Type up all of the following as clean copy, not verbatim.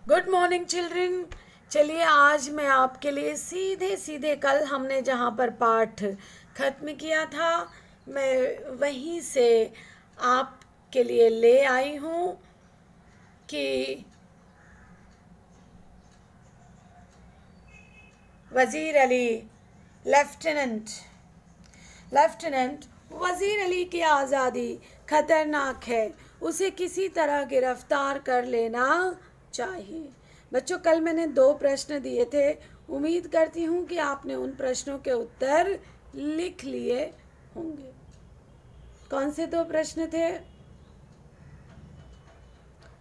Good morning children. चलिए आज मैं आपके लिए सीधे सीधे कल हमने जहाँ पर पाठ खत्म किया था मैं वहीं से आपके लिए ले आई हूँ कि वज़ीर अली लेफ्टिनेंट लेफ्टिनेंट वज़ीर अली की आज़ादी खतरनाक है, उसे किसी तरह गिरफ्तार कर लेना चाहिए। बच्चों कल मैंने 2 प्रश्न दिए थे, उम्मीद करती हूँ कि आपने उन प्रश्नों के उत्तर लिख लिए होंगे। कौन से 2 प्रश्न थे?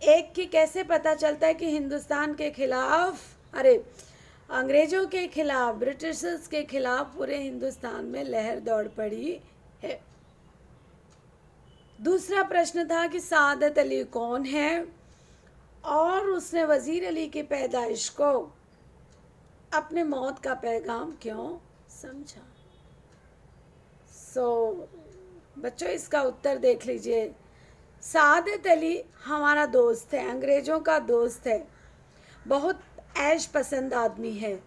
एक कि कैसे पता चलता है कि हिंदुस्तान के खिलाफ अंग्रेजों के खिलाफ ब्रिटिशर्स के खिलाफ पूरे हिंदुस्तान में लहर दौड़ पड़ी है। दूसरा प्रश्न था कि सादत अली कौन है और उसने वज़ीर अली की पैदाइश को अपने मौत का पैगाम क्यों समझा। बच्चों इसका उत्तर देख लीजिए। सादत अली हमारा दोस्त है, अंग्रेज़ों का दोस्त है, बहुत ऐश पसंद आदमी है,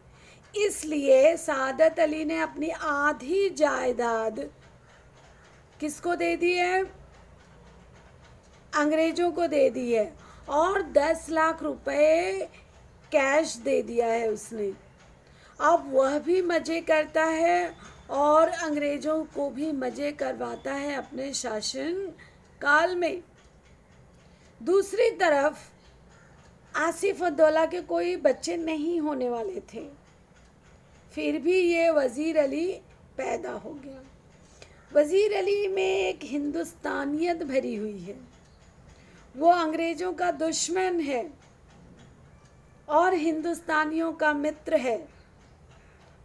इसलिए सादत अली ने अपनी आधी जायदाद किसको दे दी है? अंग्रेज़ों को दे दी है और 10 लाख रुपए कैश दे दिया है उसने। अब वह भी मज़े करता है और अंग्रेज़ों को भी मज़े करवाता है अपने शासन काल में। दूसरी तरफ आसिफ उद्दौला के कोई बच्चे नहीं होने वाले थे, फिर भी ये वज़ीर अली पैदा हो गया। वज़ीर अली में एक हिंदुस्तानियत भरी हुई है, वो अंग्रेज़ों का दुश्मन है और हिंदुस्तानियों का मित्र है।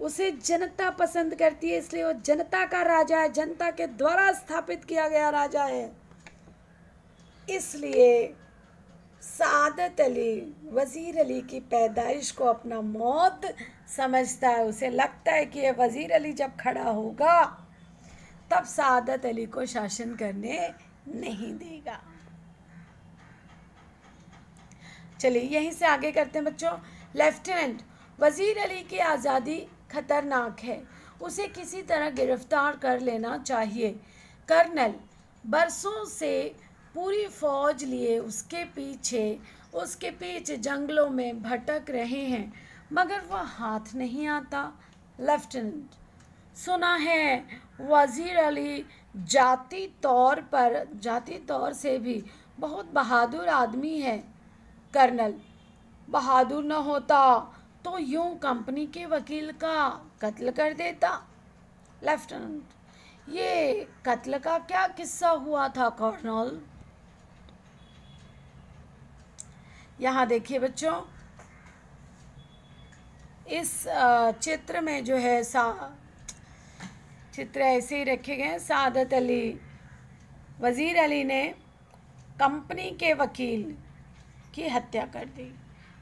उसे जनता पसंद करती है, इसलिए वो जनता का राजा है, जनता के द्वारा स्थापित किया गया राजा है। इसलिए सादत अली वज़ीर अली की पैदाइश को अपना मौत समझता है। उसे लगता है कि ये वज़ीर अली जब खड़ा होगा तब सादत अली को शासन करने नहीं देगा। चलिए यहीं से आगे करते हैं बच्चों। लेफ्टिनेंट वज़ीर अली की आज़ादी खतरनाक है, उसे किसी तरह गिरफ्तार कर लेना चाहिए। कर्नल बरसों से पूरी फौज लिए उसके पीछे जंगलों में भटक रहे हैं, मगर वह हाथ नहीं आता। लेफ्टिनेंट सुना है वज़ीर अली जाती तौर से भी बहुत बहादुर आदमी है। कर्नल बहादुर न होता तो यूं कंपनी के वकील का कत्ल कर देता। लेफ्टिनेंट ये कत्ल का क्या किस्सा हुआ था कर्नल? यहाँ देखिए बच्चों, इस चित्र में जो है चित्र ऐसे ही रखे गए हैं। सादत अली वज़ीर अली ने कंपनी के वकील की हत्या कर दी।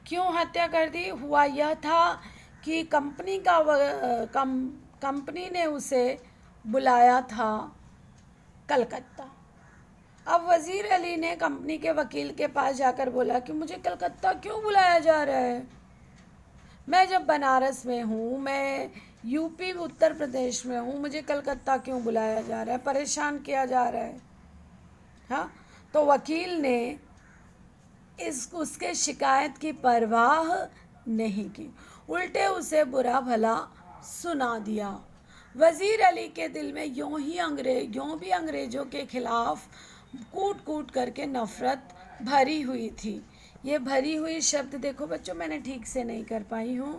क्यों हत्या कर दी? हुआ यह था कि कंपनी ने उसे बुलाया था कलकत्ता। अब वज़ीर अली ने कंपनी के वकील के पास जाकर बोला कि मुझे कलकत्ता क्यों बुलाया जा रहा है? मैं जब बनारस में हूँ, मैं यूपी उत्तर प्रदेश में हूँ, मुझे कलकत्ता क्यों बुलाया जा रहा है, परेशान किया जा रहा है। हाँ, तो वकील ने उसके शिकायत की परवाह नहीं की, उल्टे उसे बुरा भला सुना दिया। वज़ीर अली के दिल में यूं भी अंग्रेज़ों के खिलाफ कूट कूट करके नफ़रत भरी हुई थी। ये भरी हुई शब्द देखो बच्चों, मैंने ठीक से नहीं कर पाई हूँ,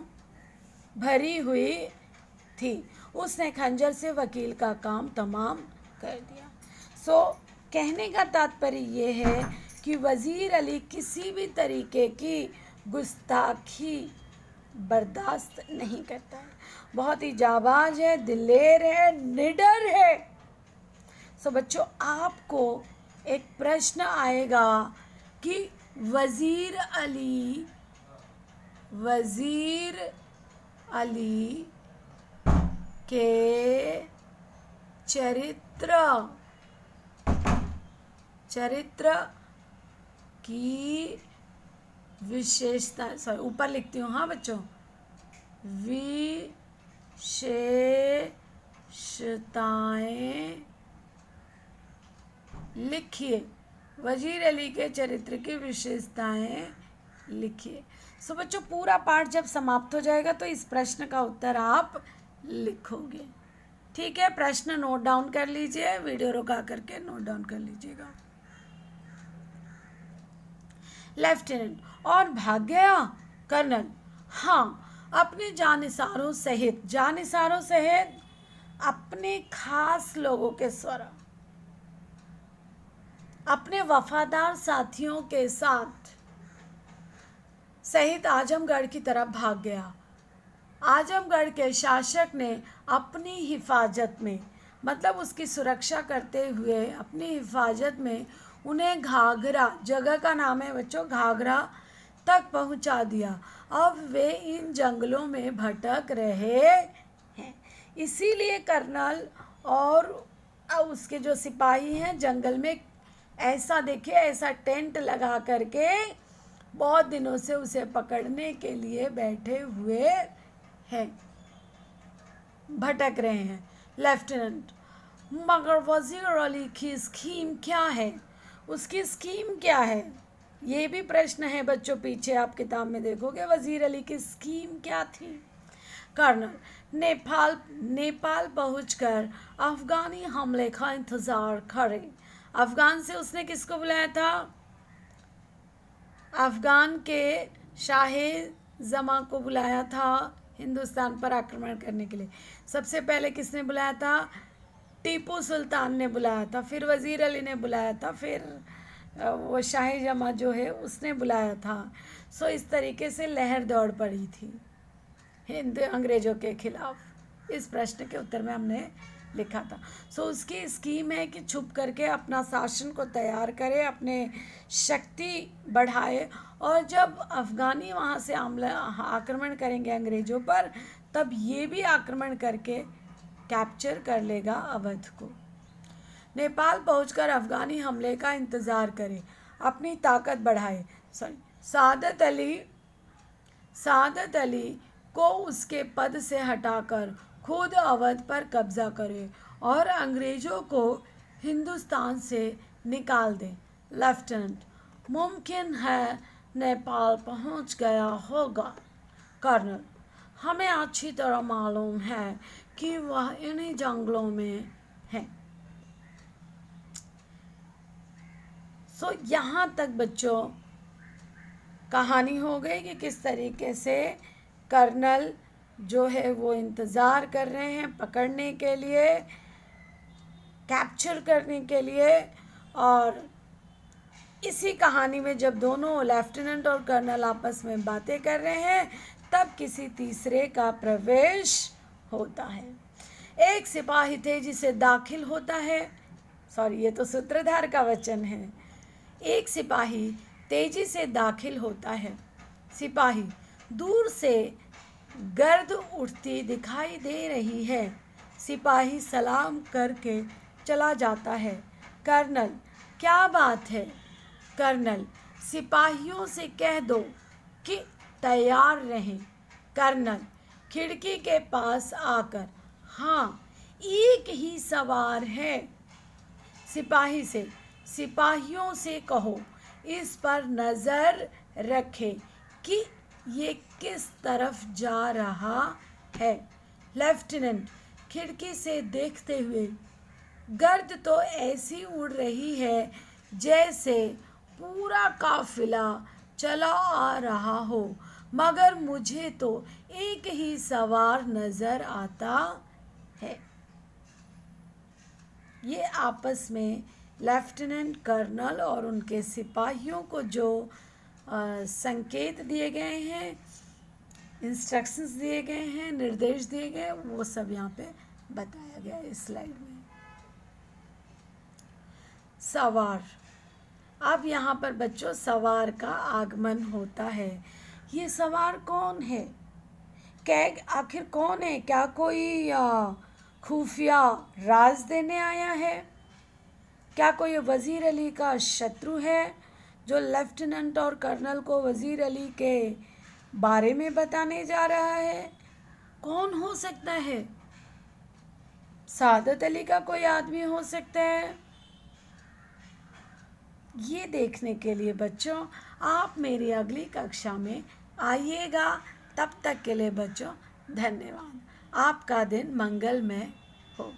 भरी हुई थी। उसने खंजर से वकील का काम तमाम कर दिया। कहने का तात्पर्य ये है कि वज़ीर अली किसी भी तरीके की गुस्ताखी बर्दाश्त नहीं करता है, बहुत ही जाबाज है, दिलेर है, निडर है। बच्चों आपको एक प्रश्न आएगा कि वज़ीर अली के चरित्र की विशेषता, सॉरी ऊपर लिखती हूँ, हाँ बच्चों, विशेषताएं लिखिए। वजीर अली के चरित्र की विशेषताएं लिखिए। सो बच्चों पूरा पाठ जब समाप्त हो जाएगा तो इस प्रश्न का उत्तर आप लिखोगे। ठीक है, प्रश्न नोट डाउन कर लीजिए, वीडियो रुका करके नोट डाउन कर लीजिएगा। लेफ्टिनेंट, और भाग गया? कर्नल, हाँ, अपने जानिसारों सहित अपने खास लोगों के स्वरा, अपने वफादार साथियों के साथ सहित आजमगढ़ की तरफ भाग गया। आजमगढ़ के शासक ने अपनी हिफाजत में, मतलब उसकी सुरक्षा करते हुए अपनी हिफाजत में उन्हें घाघरा, जगह का नाम है बच्चों घाघरा, तक पहुंचा दिया। अब वे इन जंगलों में भटक रहे हैं। इसीलिए कर्नल और उसके जो सिपाही हैं जंगल में ऐसा देखिए, ऐसा टेंट लगा करके बहुत दिनों से उसे पकड़ने के लिए बैठे हुए हैं, भटक रहे हैं। लेफ्टिनेंट, मगर वजीर अली की स्कीम क्या है? उसकी स्कीम क्या है? ये भी प्रश्न है बच्चों, पीछे आप किताब में देखोगे वजीर अली की स्कीम क्या थी। कर्नल, नेपाल पहुंचकर अफगानी हमले का इंतजार करे। अफगान से उसने किसको बुलाया था? अफगान के शाह जमा को बुलाया था हिंदुस्तान पर आक्रमण करने के लिए। सबसे पहले किसने बुलाया था? टीपू सुल्तान ने बुलाया था, फिर वजीर अली ने बुलाया था, फिर वो शाही जमा जो है उसने बुलाया था। सो इस तरीके से लहर दौड़ पड़ी थी अंग्रेजों के खिलाफ। इस प्रश्न के उत्तर में हमने लिखा था। सो उसकी स्कीम है कि छुप करके अपना शासन को तैयार करे, अपने शक्ति बढ़ाए, और जब अफगानी वहाँ से आक्रमण करेंगे अंग्रेजों पर, तब ये भी आक्रमण करके कैप्चर कर लेगा अवध को। नेपाल पहुंचकर अफगानी हमले का इंतज़ार करे, अपनी ताकत बढ़ाए। सादत अली को उसके पद से हटाकर खुद अवध पर कब्जा करे और अंग्रेज़ों को हिंदुस्तान से निकाल दे। लेफ्टिनेंट, मुमकिन है नेपाल पहुंच गया होगा। कर्नल, हमें अच्छी तरह मालूम है कि वह इन्हीं जंगलों में है। सो यहाँ तक बच्चों कहानी हो गई कि किस तरीके से कर्नल जो है वो इंतज़ार कर रहे हैं पकड़ने के लिए, कैप्चर करने के लिए। और इसी कहानी में जब दोनों लेफ्टिनेंट और कर्नल आपस में बातें कर रहे हैं, तब किसी तीसरे का प्रवेश होता है। एक सिपाही तेजी से दाखिल होता है, सॉरी ये तो सूत्रधार का वचन है। एक सिपाही तेजी से दाखिल होता है। सिपाही, दूर से गर्द उठती दिखाई दे रही है। सिपाही सलाम करके चला जाता है। कर्नल, क्या बात है? कर्नल, सिपाहियों से कह दो कि तैयार रहें। कर्नल, खिड़की के पास आकर, हाँ, एक ही सवार है। सिपाही से, सिपाहियों से कहो इस पर नज़र रखे कि ये किस तरफ जा रहा है। लेफ्टिनेंट, खिड़की से देखते हुए, गर्द तो ऐसी उड़ रही है जैसे पूरा काफिला चला आ रहा हो, मगर मुझे तो एक ही सवार नज़र आता है। ये आपस में लेफ्टिनेंट कर्नल और उनके सिपाहियों को जो संकेत दिए गए हैं, इंस्ट्रक्शंस दिए गए हैं, निर्देश दिए गए, वो सब यहाँ पे बताया गया है इस स्लाइड में। सवार, अब यहाँ पर बच्चों सवार का आगमन होता है। ये सवार कौन है? क्या आखिर कौन है? क्या कोई खुफिया राज देने आया है? क्या कोई वजीर अली का शत्रु है जो लेफ्टिनेंट और कर्नल को वज़ीर अली के बारे में बताने जा रहा है? कौन हो सकता है? सादत अली का कोई आदमी हो सकता है? ये देखने के लिए बच्चों आप मेरी अगली कक्षा में आइएगा। तब तक के लिए बच्चों धन्यवाद। आपका दिन मंगलमय हो।